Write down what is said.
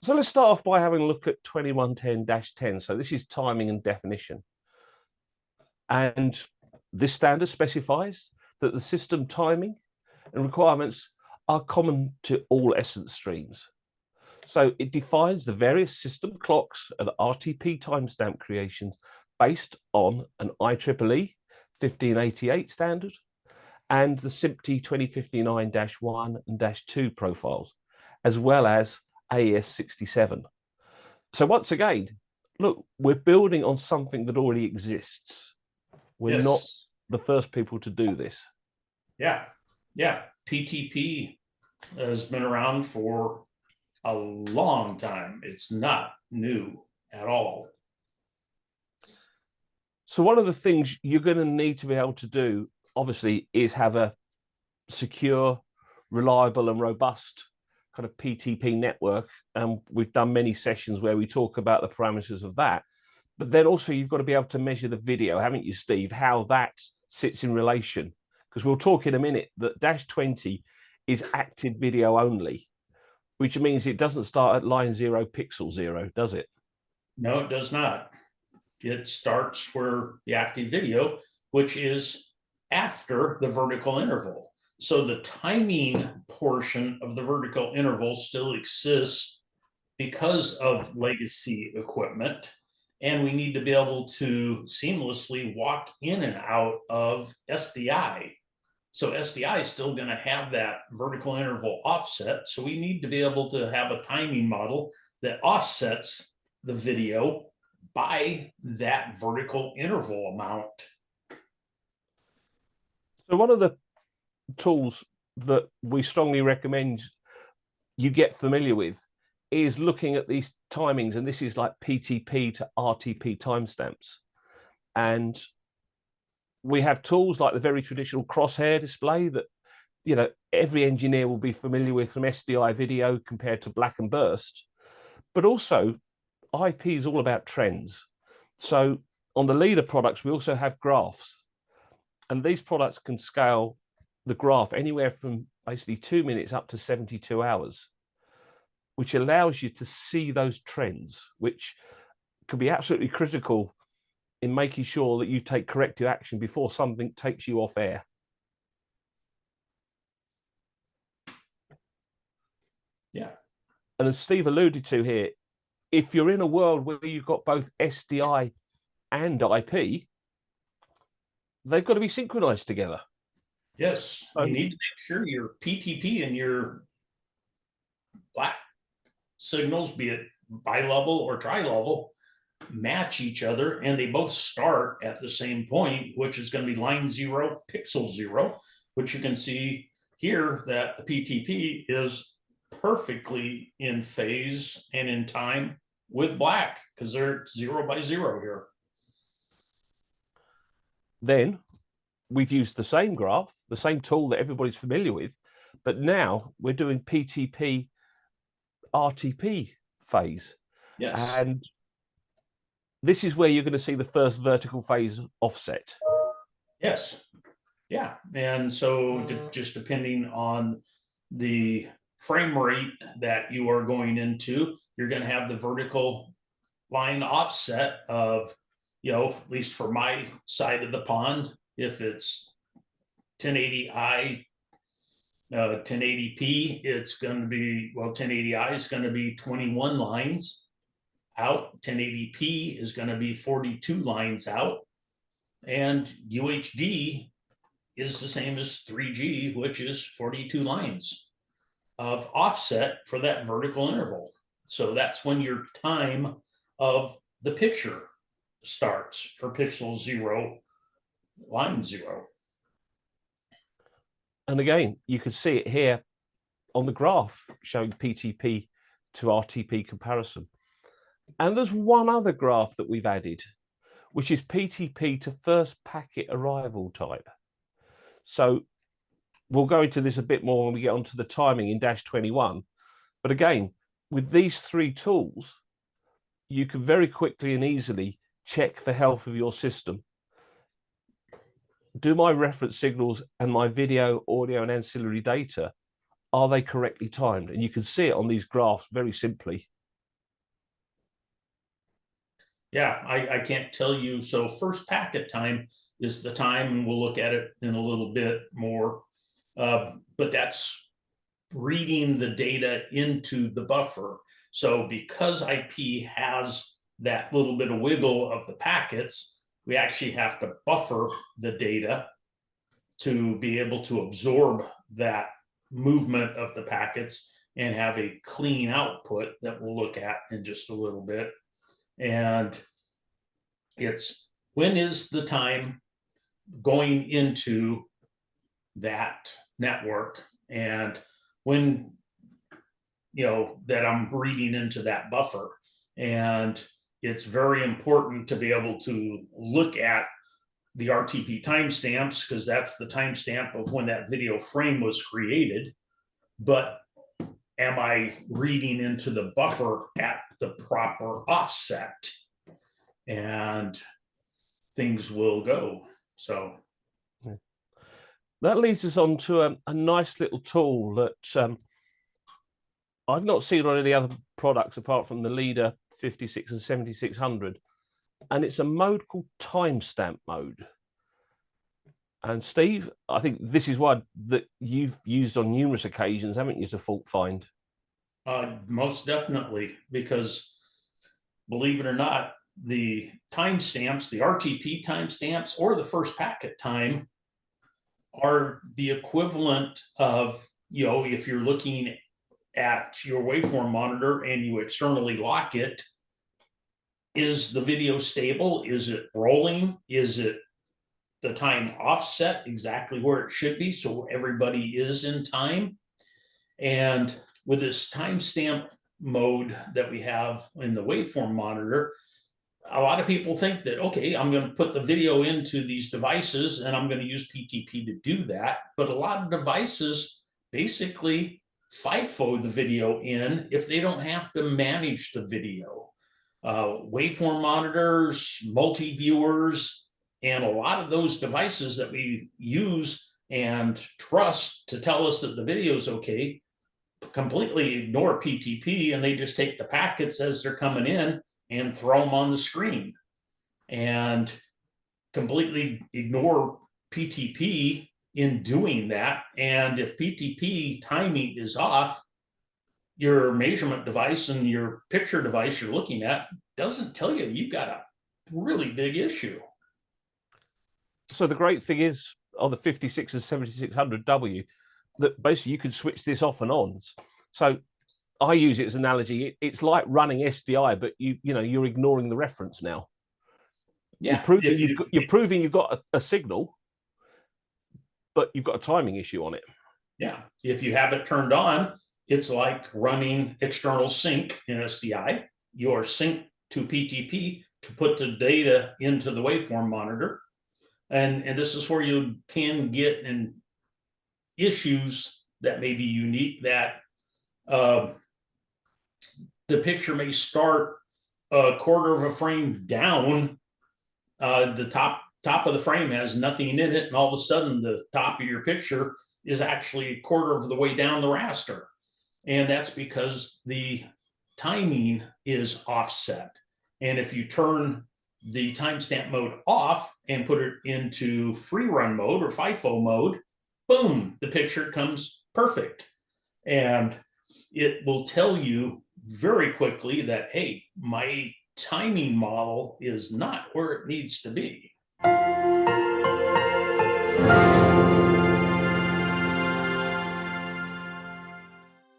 So let's start off by having a look at 2110-10. So this is timing and definition. And this standard specifies that the system timing and requirements are common to all essence streams. So it defines the various system clocks and RTP timestamp creations based on an IEEE 1588 standard and the SMPTE 2059-1 and -2 profiles, as well as AES 67. So once again, look, we're building on something that already exists. We're not Yes. the first people to do this. Yeah. Yeah. PTP has been around for a long time. It's not new at all. So one of the things you're going to need to be able to do, obviously, is have a secure, reliable, and robust kind of PTP network. And we've done many sessions where we talk about the parameters of that. But then also you've got to be able to measure the video, haven't you, Steve, how that sits in relation. Because we'll talk in a minute that -20 is active video only, which means it doesn't start at line 0, pixel 0, does it? No, it does not. It starts where the active video, which is after the vertical interval. So the timing portion of the vertical interval still exists because of legacy equipment. And we need to be able to seamlessly walk in and out of SDI. So SDI is still going to have that vertical interval offset. So we need to be able to have a timing model that offsets the video by that vertical interval amount. So one of the tools that we strongly recommend you get familiar with is looking at these timings, and this is like PTP to RTP timestamps. And we have tools like the very traditional crosshair display that, you know, every engineer will be familiar with from SDI video compared to black and burst. But also IP is all about trends. So on the leader products, we also have graphs, and these products can scale the graph anywhere from basically 2 minutes up to 72 hours, which allows you to see those trends, which could be absolutely critical in making sure that you take corrective action before something takes you off air. Yeah. And as Steve alluded to here, if you're in a world where you've got both SDI and IP, they've got to be synchronized together. Yes, So you need to make sure your PTP and your black signals, be it bi-level or tri-level, match each other, and they both start at the same point, which is going to be line 0, pixel 0, which you can see here that the PTP is perfectly in phase and in time with black because they're 0 by 0 here. then we've used the same graph, the same tool that everybody's familiar with, but now we're doing PTP RTP phase. Yes. And this is where you're going to see the first vertical phase offset. Yes. Yeah. And so just depending on the frame rate that you are going into, you're going to have the vertical line offset of, you know, at least for my side of the pond, if it's 1080i, 1080p, it's going to be, well, 1080i is going to be 21 lines out. 1080p is going to be 42 lines out. And UHD is the same as 3G, which is 42 lines of offset for that vertical interval. So that's when your time of the picture starts for pixel 0, line 0. And again, you can see it here on the graph showing PTP to RTP comparison. And there's one other graph that we've added, which is PTP to first packet arrival type. So we'll go into this a bit more when we get onto the timing in -21. But again, with these three tools, you can very quickly and easily check the health of your system. Do my reference signals and my video, audio, and ancillary data, are they correctly timed? And you can see it on these graphs very simply. Yeah, I can't tell you. So first packet time is the time, and we'll look at it in a little bit more. But that's reading the data into the buffer. So because IP has that little bit of wiggle of the packets, we actually have to buffer the data to be able to absorb that movement of the packets and have a clean output that we'll look at in just a little bit. And it's when is the time going into that network, and when, that I'm reading into that buffer. And it's very important to be able to look at the RTP timestamps, because that's the timestamp of when that video frame was created. But am I reading into the buffer at the proper offset? And things will go. So that leads us on to a nice little tool that I've not seen on any other products apart from the Leader 56 and 7600. And it's a mode called timestamp mode. And Steve, I think this is one that you've used on numerous occasions, haven't you, to fault find? Most definitely, because believe it or not, the timestamps, the RTP timestamps, or the first packet time are the equivalent of, if you're looking at your waveform monitor and you externally lock it, is the video stable? Is it rolling? Is it the time offset exactly where it should be, so everybody is in time? And with this timestamp mode that we have in the waveform monitor, a lot of people think that, okay, I'm going to put the video into these devices and I'm going to use PTP to do that. But a lot of devices basically FIFO the video in if they don't have to manage the video. Waveform monitors, multi-viewers, and a lot of those devices that we use and trust to tell us that the video is okay completely ignore PTP, and they just take the packets as they're coming in and throw them on the screen and completely ignore PTP in doing that. And if PTP timing is off, your measurement device and your picture device you're looking at doesn't tell you you've got a really big issue. So the great thing is on the 56 and 7600W that basically you can switch this off and on. So I use it as an analogy. It's like running SDI, but you're ignoring the reference now. Yeah, you're proving you've got a signal, but you've got a timing issue on it. Yeah, if you have it turned on, it's like running external sync in SDI. You're synced to PTP to put the data into the waveform monitor. And this is where you can get in issues that may be unique, that the picture may start a quarter of a frame down. The top of the frame has nothing in it, and all of a sudden the top of your picture is actually a quarter of the way down the raster. And that's because the timing is offset. And if you turn the timestamp mode off and put it into free run mode or FIFO mode, boom, the picture comes perfect. And it will tell you very quickly that, hey, my timing model is not where it needs to be.